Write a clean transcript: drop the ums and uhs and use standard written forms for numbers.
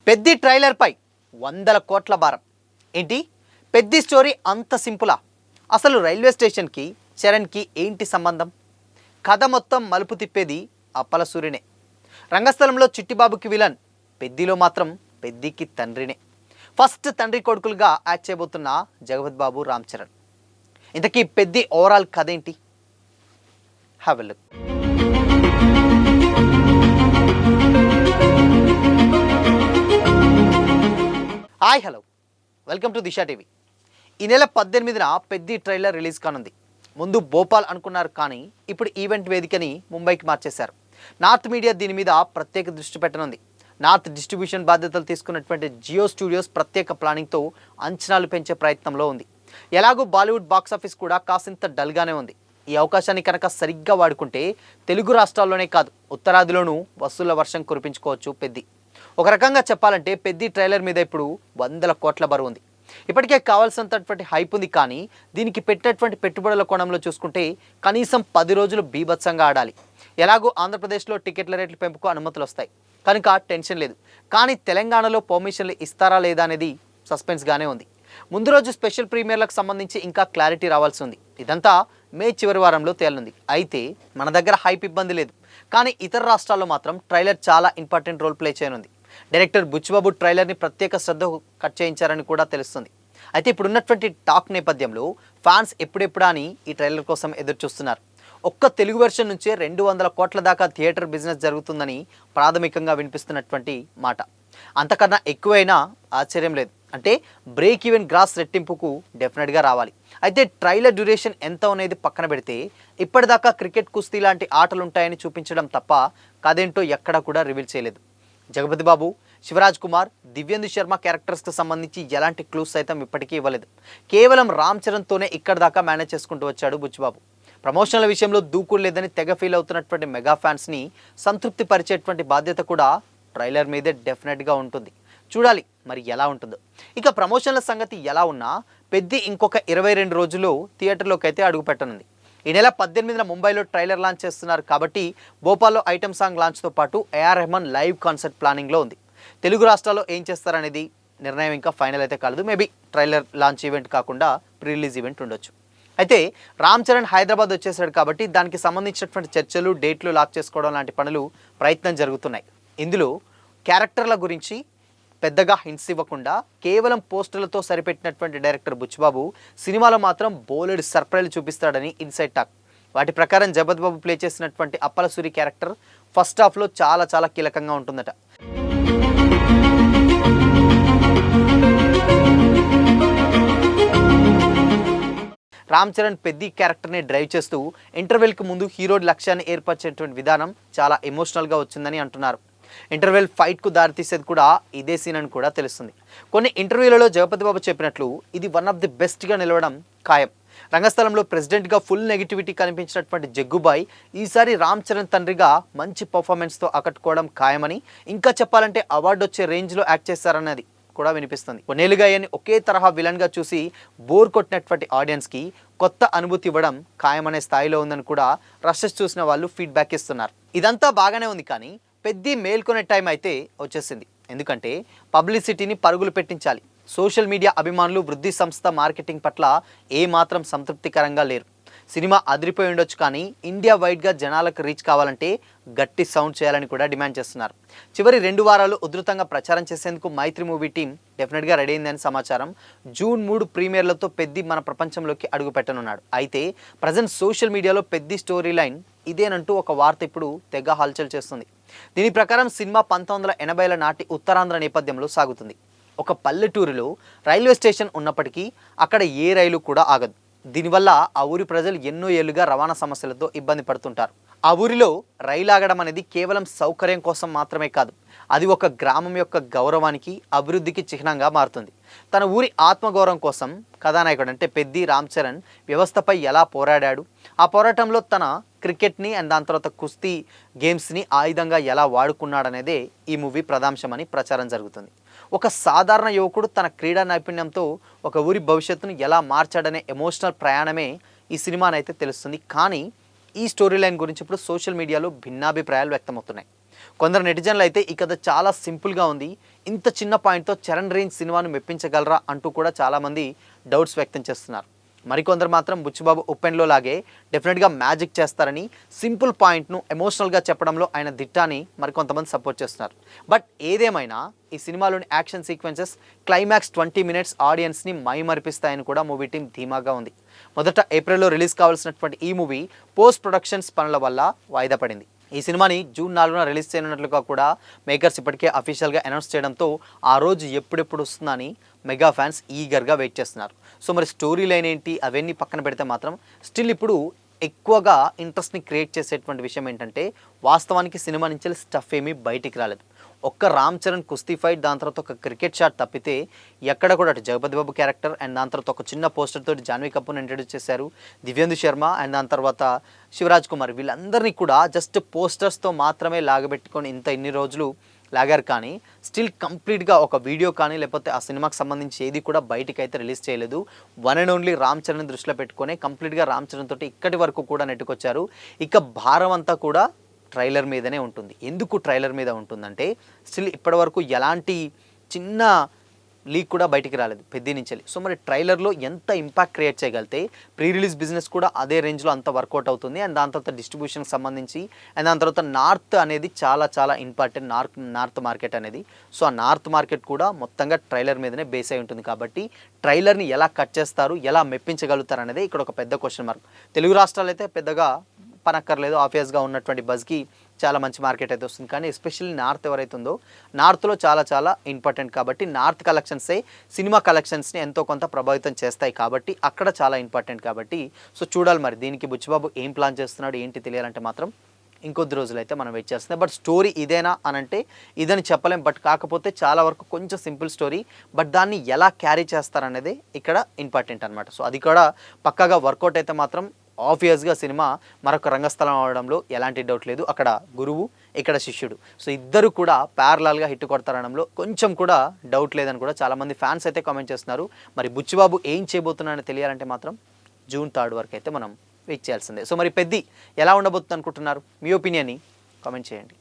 పెద్ది ట్రైలర్పై 100 కోట్ల భారం. ఏంటి పెద్ది స్టోరీ అంత సింపులా? అసలు రైల్వే స్టేషన్కి చరణ్కి ఏంటి సంబంధం? కథ మొత్తం మలుపు తిప్పేది అప్పల సూరినే. రంగస్థలంలో చిట్టిబాబుకి విలన్, పెద్దిలో మాత్రం పెద్దికి తండ్రినే. ఫస్ట్ తండ్రి కొడుకులుగా యాక్ట్ చేయబోతున్న జగపతి బాబు, రామ్ చరణ్. ఇంతకీ పెద్ది ఓవరాల్ కథ ఏంటి? Have a look. Hi, hello, welcome to Disha TV. ఈ నెల 18న పెద్ది ట్రైలర్ రిలీజ్ కానుంది. ముందు భోపాల్ అనుకున్నారు, కానీ ఇప్పుడు ఈవెంట్ వేదికని ముంబైకి మార్చేశారు. నార్త్ మీడియా దీని మీద ప్రత్యేక దృష్టి పెట్టనుంది. నార్త్ డిస్ట్రిబ్యూషన్ బాధ్యతలు తీసుకున్నటువంటి జియో స్టూడియోస్ ప్రత్యేక ప్లానింగ్తో అంచనాలు పెంచే ప్రయత్నంలో ఉంది. ఎలాగూ బాలీవుడ్ బాక్సాఫీస్ కూడా కాసింత డల్గానే ఉంది. ఈ అవకాశాన్ని కనుక సరిగ్గా వాడుకుంటే తెలుగు రాష్ట్రాల్లోనే కాదు, ఉత్తరాదిలోనూ వసూళ్ల వర్షం కురిపించుకోవచ్చు పెద్ది. ఒక రకంగా చెప్పాలంటే పెద్ది ట్రైలర్ మీద ఇప్పుడు 100 కోట్ల బరువు ఉంది. ఇప్పటికే కావాల్సినంతటువంటి హైప్ ఉంది, కానీ దీనికి పెట్టినటువంటి పెట్టుబడుల కోణంలో చూసుకుంటే కనీసం 10 రోజులు బీభత్సంగా ఆడాలి. ఎలాగో ఆంధ్రప్రదేశ్లో టికెట్ల రేట్ల పెంపుకు అనుమతులు వస్తాయి కనుక టెన్షన్ లేదు. కానీ తెలంగాణలో పర్మిషన్లు ఇస్తారా లేదా అనేది సస్పెన్స్గానే ఉంది. ముందు రోజు స్పెషల్ ప్రీమియర్లకు సంబంధించి ఇంకా క్లారిటీ రావాల్సి ఉంది. ఇదంతా మే చివరి వారంలో తేలనుంది. అయితే మన దగ్గర హైప్ ఇబ్బంది లేదు, కానీ ఇతర రాష్ట్రాల్లో మాత్రం ట్రైలర్ చాలా ఇంపార్టెంట్ రోల్ ప్లే చేయనుంది. డైరెక్టర్ బుచ్చిబాబు ట్రైలర్ని ప్రత్యేక శ్రద్ధ కట్ చేయించారని కూడా తెలుస్తుంది. అయితే ఇప్పుడున్నటువంటి టాక్ నేపథ్యంలో ఫ్యాన్స్ ఎప్పుడెప్పుడా అని ఈ ట్రైలర్ కోసం ఎదురు చూస్తున్నారు. ఒక్క తెలుగు వెర్షన్ నుంచే 200 కోట్ల దాకా థియేటర్ బిజినెస్ జరుగుతుందని ప్రాథమికంగా వినిపిస్తున్నటువంటి మాట. అంతకన్నా ఎక్కువైనా ఆశ్చర్యం లేదు. అంటే బ్రేక్ ఈవెన్ గ్రాస్ రెట్టింపుకు డెఫినెట్గా రావాలి. అయితే ట్రైలర్ డ్యూరేషన్ ఎంత అనేది పక్కన పెడితే ఇప్పటిదాకా క్రికెట్, కుస్తీ లాంటి ఆటలు ఉంటాయని చూపించడం తప్ప కదేంటో ఎక్కడా కూడా రివీల్ చేయలేదు. జగపతి బాబు, శివరాజ్ కుమార్, దివ్యేందు శర్మ క్యారెక్టర్స్కి సంబంధించి ఎలాంటి క్లూస్ సైతం ఇప్పటికీ ఇవ్వలేదు. కేవలం రామ్ చరణ్తోనే ఇక్కడి దాకా మేనేజ్ చేసుకుంటూ వచ్చాడు బుచ్చిబాబు. ప్రమోషన్ల విషయంలో దూకుడు లేదని తెగ ఫీల్ అవుతున్నటువంటి మెగా ఫ్యాన్స్ని సంతృప్తి పరిచేటువంటి బాధ్యత కూడా ట్రైలర్ మీదే డెఫినెట్గా ఉంటుంది. చూడాలి మరి ఎలా ఉంటుందో. ఇక ప్రమోషన్ల సంగతి ఎలా ఉన్నా పెద్ది ఇంకొక 22 రోజుల్లో థియేటర్లోకి అయితే అడుగు పెట్టనుంది. ఈ నెల 18న ముంబైలో ట్రైలర్ లాంచ్ చేస్తున్నారు కాబట్టి భోపాల్లో ఐటమ్ సాంగ్ లాంచ్తో పాటు ఏఆర్ రెహమాన్ లైవ్ కాన్సర్ట్ ప్లానింగ్లో ఉంది. తెలుగు రాష్ట్రాల్లో ఏం చేస్తారనేది నిర్ణయం ఇంకా ఫైనల్ అయితే కాలేదు. మేబీ ట్రైలర్ లాంచ్ ఈవెంట్ కాకుండా ప్రీ రిలీజ్ ఈవెంట్ ఉండొచ్చు. అయితే రామ్ చరణ్ హైదరాబాద్ వచ్చేసాడు కాబట్టి దానికి సంబంధించినటువంటి చర్చలు, డేట్లు లాక్ చేసుకోవడం లాంటి పనులు ప్రయత్నం జరుగుతున్నాయి. ఇందులో క్యారెక్టర్ల గురించి పెద్దగా హింట్స్ ఇవ్వకుండా కేవలం పోస్టర్లతో సరిపెట్టినటువంటి డైరెక్టర్ బుచ్చిబాబు సినిమాలో మాత్రం బోలెడు సర్ప్రైజ్లు చూపిస్తాడని ఇన్సైడ్ టాక్. వాటి ప్రకారం జగపతి బాబు ప్లే చేసినటువంటి అప్పల సూరి క్యారెక్టర్ ఫస్ట్ హాఫ్లో చాలా కీలకంగా ఉంటుందట. రామ్ చరణ్ పెద్ది క్యారెక్టర్ని డ్రైవ్ చేస్తూ ఇంటర్వెల్కి ముందు హీరో లక్ష్యాన్ని ఏర్పరిచేటువంటి విధానం చాలా ఎమోషనల్గా వచ్చిందని అంటున్నారు. ఇంటర్వెల్ ఫైట్కు దారితీసేది కూడా ఇదే సీన్ అని కూడా తెలుస్తుంది. కొన్ని ఇంటర్వ్యూలలో జగపతి బాబు చెప్పినట్లు ఇది వన్ ఆఫ్ ది బెస్ట్గా నిలవడం ఖాయం. రంగస్థలంలో ప్రెసిడెంట్గా ఫుల్ నెగిటివిటీ కనిపించినటువంటి జగ్గుబాయ్ ఈసారి రామ్ చరణ్ తండ్రిగా మంచి పర్ఫార్మెన్స్తో ఆకట్టుకోవడం ఖాయమని, ఇంకా చెప్పాలంటే అవార్డు వచ్చే రేంజ్లో యాక్ట్ చేస్తారన్నది కూడా వినిపిస్తుంది. కొన్నేళ్ళుగా ఆయన్ని ఒకే తరహా విలన్గా చూసి బోర్ కొట్టినటువంటి ఆడియన్స్కి కొత్త అనుభూతి ఇవ్వడం ఖాయమనే స్థాయిలో ఉందని కూడా రషెస్ చూసిన వాళ్ళు ఫీడ్బ్యాక్ ఇస్తున్నారు. ఇదంతా బాగానే ఉంది, కానీ పెద్ది మేల్కొనే టైం అయితే వచ్చేసింది. ఎందుకంటే పబ్లిసిటీని పరుగులు పెట్టించాలి. సోషల్ మీడియా అభిమానులు వృద్ధి సంస్థ మార్కెటింగ్ పట్ల ఏమాత్రం సంతృప్తికరంగా లేరు. సినిమా అదిరిపోయి ఉండొచ్చు, కానీ ఇండియా వైడ్గా జనాలకు రీచ్ కావాలంటే గట్టి సౌండ్ చేయాలని కూడా డిమాండ్ చేస్తున్నారు. చివరి 2 వారాలు ఉధృతంగా ప్రచారం చేసేందుకు మైత్రి మూవీ టీం డెఫినెట్గా రెడీ అయిందని సమాచారం. జూన్ 3 ప్రీమియర్లతో పెద్ది మన ప్రపంచంలోకి అడుగు పెట్టనున్నాడు. అయితే ప్రజెంట్ సోషల్ మీడియాలో పెద్ది స్టోరీ లైన్ ఇదేనంటూ ఒక వార్త ఇప్పుడు తెగ హల్చల్ చేస్తుంది. దీని ప్రకారం సినిమా 1980ల నాటి ఉత్తరాంధ్ర నేపథ్యంలో సాగుతుంది. ఒక పల్లెటూరులో రైల్వే స్టేషన్ ఉన్నప్పటికీ అక్కడ ఏ రైలు కూడా ఆగదు. దీనివల్ల ఆ ఊరి ప్రజలు ఎన్నో ఏళ్లుగా రవాణా సమస్యలతో ఇబ్బంది పడుతుంటారు. ఆ ఊరిలో రైలు ఆగడం అనేది కేవలం సౌకర్యం కోసం మాత్రమే కాదు, అది ఒక గ్రామం యొక్క గౌరవానికి, అభివృద్ధికి చిహ్నంగా మారుతుంది. తన ఊరి ఆత్మగౌరవం కోసం కథానాయకుడు అంటే పెద్ది రామ్ చరణ్ వ్యవస్థపై ఎలా పోరాడాడు, ఆ పోరాటంలో తన క్రికెట్ని అండ్ దాని తర్వాత కుస్తీ గేమ్స్ని ఆయుధంగా ఎలా వాడుకున్నాడనేదే ఈ మూవీ ప్రధాంశమని ప్రచారం జరుగుతుంది. ఒక సాధారణ యువకుడు తన క్రీడా నైపుణ్యంతో ఒక ఊరి భవిష్యత్తును ఎలా మార్చాడనే ఎమోషనల్ ప్రయాణమే ఈ సినిమానైతే తెలుస్తుంది. కానీ ఈ స్టోరీ లైన్ గురించి ఇప్పుడు సోషల్ మీడియాలో భిన్నాభిప్రాయాలు వ్యక్తమవుతున్నాయి. కొందరు నెటిజన్లు అయితే ఈ కథ చాలా సింపుల్గా ఉంది, ఇంత చిన్న పాయింట్తో చరణ్ రేంజ్ సినిమాను మెప్పించగలరా అంటూ కూడా చాలామంది డౌట్స్ వ్యక్తం చేస్తున్నారు. మరికొందరు మాత్రం బుచ్చిబాబు ఉపెన్లో లాగే డెఫినెట్గా మ్యాజిక్ చేస్తారని, సింపుల్ పాయింట్ను ఎమోషనల్గా చెప్పడంలో ఆయన దిట్టాని మరికొంతమంది సపోర్ట్ చేస్తున్నారు. బట్ ఏదేమైనా ఈ సినిమాలోని యాక్షన్ సీక్వెన్సెస్ క్లైమాక్స్ 20 మినిట్స్ ఆడియన్స్ని మైమరిపిస్తాయని కూడా మూవీ టీం ధీమాగా ఉంది. మొదట ఏప్రిల్లో రిలీజ్ కావాల్సినటువంటి ఈ మూవీ పోస్ట్ ప్రొడక్షన్స్ పనుల వల్ల వాయిదా పడింది. ఈ సినిమాని జూన్ 4న రిలీజ్ చేయనున్నట్లుగా కూడా మేకర్స్ ఇప్పటికే అఫీషియల్గా అనౌన్స్ చేయడంతో ఆ రోజు ఎప్పుడెప్పుడు వస్తుందని మెగా ఫ్యాన్స్ ఈగర్గా వెయిట్ చేస్తున్నారు. సో మరి స్టోరీ లైన్ ఏంటి అవన్నీ పక్కన పెడితే మాత్రం స్టిల్ ఇప్పుడు ఎక్కువగా ఇంట్రెస్ట్ని క్రియేట్ చేసేటువంటి విషయం ఏంటంటే, వాస్తవానికి సినిమా నుంచి స్టఫ్ ఏమీ బయటికి రాలేదు. ఒక్క రామ్ చరణ్ కుస్తీ ఫైట్, దాని తర్వాత ఒక క్రికెట్ షాట్ తప్పితే ఎక్కడ కూడా అటు జగపతి బాబు క్యారెక్టర్ అండ్ దాని తర్వాత ఒక చిన్న పోస్టర్ తోటి జాన్వీ కపూర్ని ఇంట్రడ్యూస్ చేశారు, దివ్యేందు శర్మ అండ్ దాని తర్వాత శివరాజ్ కుమార్, వీళ్ళందరినీ కూడా జస్ట్ పోస్టర్స్తో మాత్రమే లాగబెట్టుకొని ఇన్ని రోజులు లాగారు. కానీ స్టిల్ కంప్లీట్గా ఒక వీడియో కానీ లేకపోతే ఆ సినిమాకి సంబంధించి ఏది కూడా బయటికి అయితే రిలీజ్ చేయలేదు. One and only Ram Charan దృష్టిలో పెట్టుకొని కంప్లీట్గా రామ్ చరణ్ తోటి ఇక్కడి వరకు కూడా నెట్టుకొచ్చారు. ఇక భారం అంతా కూడా ట్రైలర్ మీదనే ఉంటుంది. ఎందుకు ట్రైలర్ మీద ఉంటుందంటే, స్టిల్ ఇప్పటివరకు ఎలాంటి చిన్న లీక్ కూడా బయటికి రాలేదు పెద్ద నుంచి. సో మరి ట్రైలర్లో ఎంత ఇంపాక్ట్ క్రియేట్ చేయగలితే ప్రీ రిలీజ్ బిజినెస్ కూడా అదే రేంజ్లో అంత వర్కౌట్ అవుతుంది. అండ్ దాని తర్వాత డిస్ట్రిబ్యూషన్కి సంబంధించి అండ్ దాని తర్వాత నార్త్ అనేది చాలా చాలా ఇంపార్టెంట్, నార్త్ మార్కెట్ అనేది. సో ఆ నార్త్ మార్కెట్ కూడా మొత్తంగా ట్రైలర్ మీదనే బేస్ అయి ఉంటుంది. కాబట్టి ట్రైలర్ని ఎలా కట్ చేస్తారు, ఎలా మెప్పించగలుగుతారు అనేది ఇక్కడ ఒక పెద్ద క్వశ్చన్ మార్క్. తెలుగు రాష్ట్రాలు అయితే పెద్దగా పనక్కర్లేదు, ఆబ్వియస్గా ఉన్నటువంటి బజ్కి చాలా మంచి మార్కెట్ అయితే వస్తుంది. కానీ ఎస్పెషల్లీ నార్త్ ఎవరైతే ఉందో నార్త్లో చాలా చాలా ఇంపార్టెంట్. కాబట్టి నార్త్ కలెక్షన్సే సినిమా కలెక్షన్స్ని ఎంతో కొంత ప్రభావితం చేస్తాయి. కాబట్టి అక్కడ చాలా ఇంపార్టెంట్. కాబట్టి సో చూడాలి మరి దీనికి బుచ్చిబాబు ఏం ప్లాన్ చేస్తున్నాడు ఏంటి తెలియాలంటే మాత్రం ఇంకొద్ది రోజులు అయితే మనం వెయిట్ చేస్తున్నాం. బట్ స్టోరీ ఇదేనా అని అంటే ఇదని చెప్పలేం. బట్ కాకపోతే చాలా వరకు కొంచెం సింపుల్ స్టోరీ, బట్ దాన్ని ఎలా క్యారీ చేస్తారనేది ఇక్కడ ఇంపార్టెంట్ అనమాట. సో అది కూడా పక్కాగా వర్కౌట్ అయితే మాత్రం ఆబ్వియస్గా సినిమా మరొక రంగస్థలం అవడంలో ఎలాంటి డౌట్ లేదు. అక్కడ గురువు, ఇక్కడ శిష్యుడు, సో ఇద్దరు కూడా ప్యారలాల్గా హిట్ కొడతారనడంలో కొంచెం కూడా డౌట్ లేదని కూడా చాలామంది ఫ్యాన్స్ అయితే కామెంట్ చేస్తున్నారు. మరి బుచ్చిబాబు ఏం చేయబోతున్నారని తెలియాలంటే మాత్రం జూన్ 3 వరకు అయితే మనం వెయిట్ చేయాల్సిందే. సో మరి పెద్ది ఎలా ఉండబోతుంది అనుకుంటున్నారు? మీ ఒపీనియన్ని కామెంట్ చేయండి.